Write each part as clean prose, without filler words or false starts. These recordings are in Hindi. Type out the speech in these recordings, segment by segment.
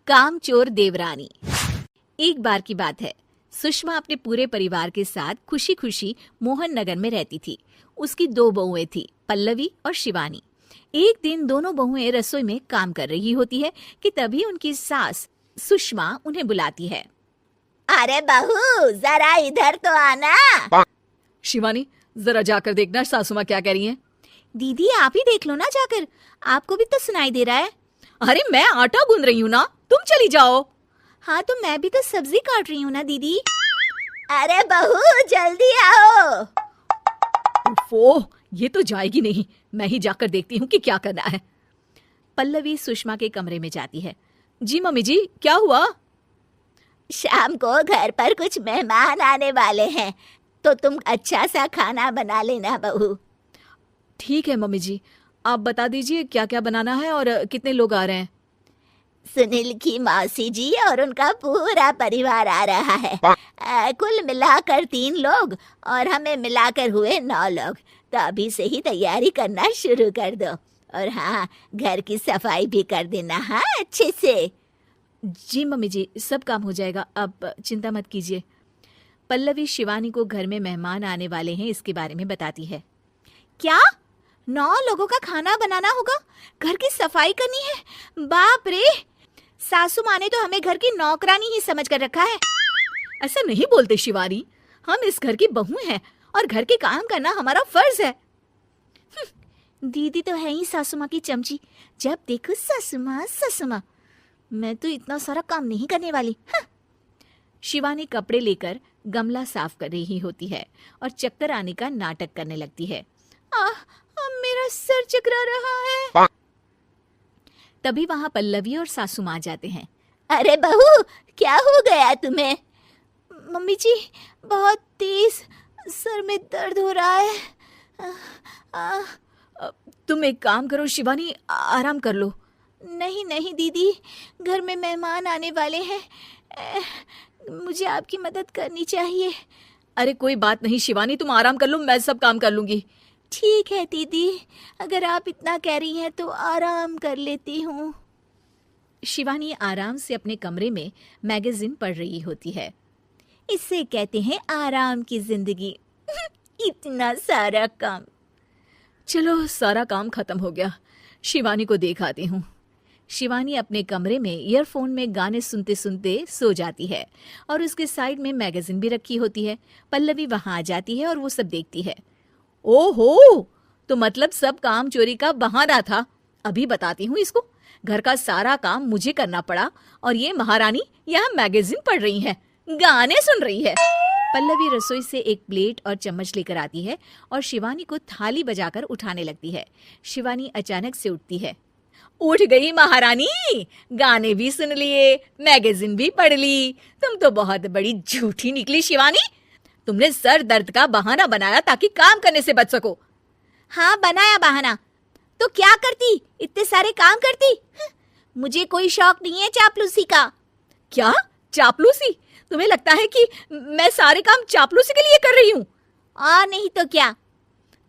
कामचोर देवरानी। एक बार की बात है, सुषमा अपने पूरे परिवार के साथ खुशी खुशी मोहन नगर में रहती थी। उसकी 2 बहुएं थी, पल्लवी और शिवानी। एक दिन दोनों बहुएं रसोई में काम कर रही होती है कि तभी उनकी सास सुषमा उन्हें बुलाती है। अरे बहू, जरा इधर तो आना। शिवानी, जरा जाकर देखना सासू माँ क्या कह रही हैं। दीदी आप ही देख लो ना जाकर, आपको भी तो सुनाई दे रहा है। अरे मैं आटा गूंद रही हूँ ना, तुम चली जाओ। हाँ तो मैं भी तो सब्जी काट रही हूँ ना दीदी। अरे बहू जल्दी आओ। ओफो, ये तो जाएगी नहीं। मैं ही जाकर देखती हूँ कि क्या करना है। पल्लवी सुषमा के कमरे में जाती है। जी मम्मी जी, क्या हुआ? शाम को घर पर कुछ मेहमान आने वाले हैं, तो तुम अच्छा सा खाना बना लेना बहू। ठीक है मम्मी जी, आप बता दीजिए क्या क्या बनाना है और कितने लोग आ रहे हैं। सुनील की मौसी जी और उनका पूरा परिवार आ रहा है। कुल मिलाकर 3 लोग और हमें मिलाकर हुए 9 लोग। तो अभी से ही तैयारी करना शुरू कर दो। और हाँ, घर की सफाई भी कर देना, हाँ अच्छे से। जी मम्मी जी, सब काम हो जाएगा, आप चिंता मत कीजिए। पल्लवी शिवानी को घर में मेहमान आने वाले हैं इसके बारे में बताती है। क्या 9 लोगों का खाना बनाना होगा, घर की सफाई करनी है? बाप रे, सासू माँ ने तो हमें घर की नौकरानी ही समझ कर रखा है। ऐसा नहीं बोलते शिवानी, हम इस घर की बहू हैं और घर के काम करना हमारा फर्ज है। दीदी तो है ही सासू माँ की चमची, जब देखो सासू माँ सासू माँ। मैं तो इतना सारा काम नहीं करने वाली। शिवानी कपड़े लेकर गमला साफ कर रही होती है और चक्कर आने का नाटक करने लगती है। मेरा सर चकरा रहा है। तभी वहां पल्लवी और सासू माँ जाते हैं। अरे बहू, क्या हो गया तुम्हें? मम्मी जी, बहुत तेज सर में दर्द हो रहा है। तुम एक काम करो शिवानी, आराम कर लो। नहीं नहीं दीदी, घर में मेहमान आने वाले हैं, मुझे आपकी मदद करनी चाहिए। अरे कोई बात नहीं शिवानी, तुम आराम कर लो, मैं सब काम कर लूंगी। ठीक है दीदी, अगर आप इतना कह रही हैं तो आराम कर लेती हूँ। शिवानी आराम से अपने कमरे में मैगजीन पढ़ रही होती है। इससे कहते हैं आराम की जिंदगी। इतना सारा काम। चलो सारा काम खत्म हो गया, शिवानी को देख आती हूँ। शिवानी अपने कमरे में ईयरफोन में गाने सुनते सुनते सो जाती है और उसके साइड में मैगजीन भी रखी होती है। पल्लवी वहां आ जाती है और वो सब देखती है। ओहो, तो मतलब सब काम चोरी का बहाना था। अभी बताती हूँ इसको। घर का सारा काम मुझे करना पड़ा और ये महारानी यहाँ मैगजीन पढ़ रही है, गाने सुन रही है। पल्लवी रसोई से एक प्लेट और चम्मच लेकर आती है और शिवानी को थाली बजाकर उठाने लगती है। शिवानी अचानक से उठती है। उठ गई महारानी, गाने भी सुन लिए, मैगजीन भी पढ़ ली। तुम तो बहुत बड़ी झूठी निकली शिवानी। तुमने सर दर्द का बहाना बनाया ताकि काम करने से बच सको। हाँ बनाया बहाना, तो क्या करती, इतने सारे काम करती। मुझे कोई शौक नहीं है चापलूसी का। क्या चापलूसी? तुम्हें लगता है कि मैं सारे काम चापलूसी के लिए कर रही हूँ? और नहीं तो क्या।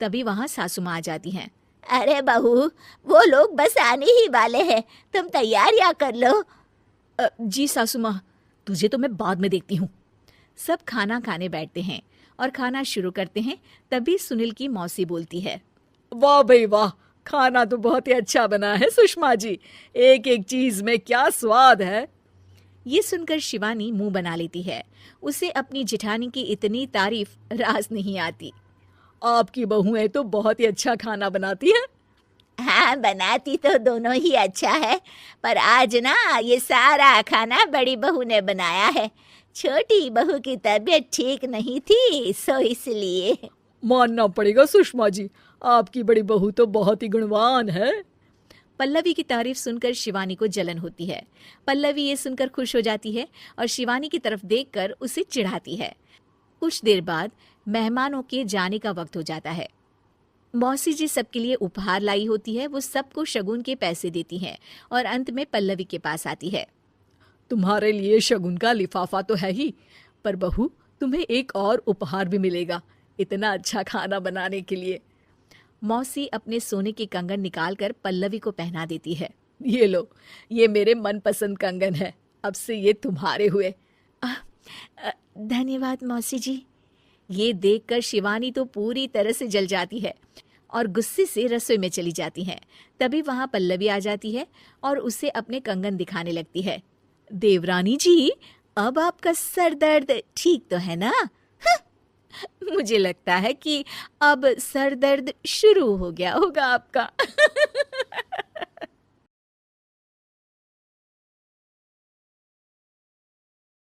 तभी वहां सासू माँ आ जाती हैं। अरे बहू, वो लोग बस आने ही वाले हैं, तुम तैयारियां कर लो। जी सासू माँ, तुझे तो मैं बाद में देखती हूँ। सब खाना खाने बैठते हैं और खाना शुरू करते हैं। तभी सुनील की मौसी बोलती है। वाह भाई वाह, खाना तो बहुत ही अच्छा बना है सुषमा जी, एक एक चीज में क्या स्वाद है। ये सुनकर शिवानी मुंह बना लेती है। उसे अपनी जेठानी की इतनी तारीफ रास नहीं आती। आपकी बहुएं तो बहुत ही अच्छा खाना बनाती हैं। हाँ बनाती तो दोनों ही अच्छा है, पर आज ना ये सारा खाना बड़ी बहू ने बनाया है। छोटी बहू की तबीयत ठीक नहीं थी, सो इसलिए। मानना पड़ेगा सुषमा जी, आपकी बड़ी बहू तो बहुत ही गुणवान है। पल्लवी की तारीफ सुनकर शिवानी को जलन होती है। पल्लवी ये सुनकर खुश हो जाती है और शिवानी की तरफ देखकर उसे चिढ़ाती है। कुछ देर बाद मेहमानों के जाने का वक्त हो जाता है। मौसी जी सबके लिए उपहार लाई होती है। वो सबको शगुन के पैसे देती हैं और अंत में पल्लवी के पास आती है। तुम्हारे लिए शगुन का लिफाफा तो है ही, पर बहू तुम्हें एक और उपहार भी मिलेगा इतना अच्छा खाना बनाने के लिए। मौसी अपने सोने के कंगन निकालकर पल्लवी को पहना देती है। ये लो, ये मेरे मनपसंद कंगन है, अब से ये तुम्हारे हुए। धन्यवाद मौसी जी। ये देखकर शिवानी तो पूरी तरह से जल जाती है और गुस्से से रसोई में चली जाती है। तभी वहां पल्लवी आ जाती है और उसे अपने कंगन दिखाने लगती है। देवरानी जी, अब आपका सर दर्द ठीक तो है ना? मुझे लगता है कि अब सर दर्द शुरू हो गया होगा आपका।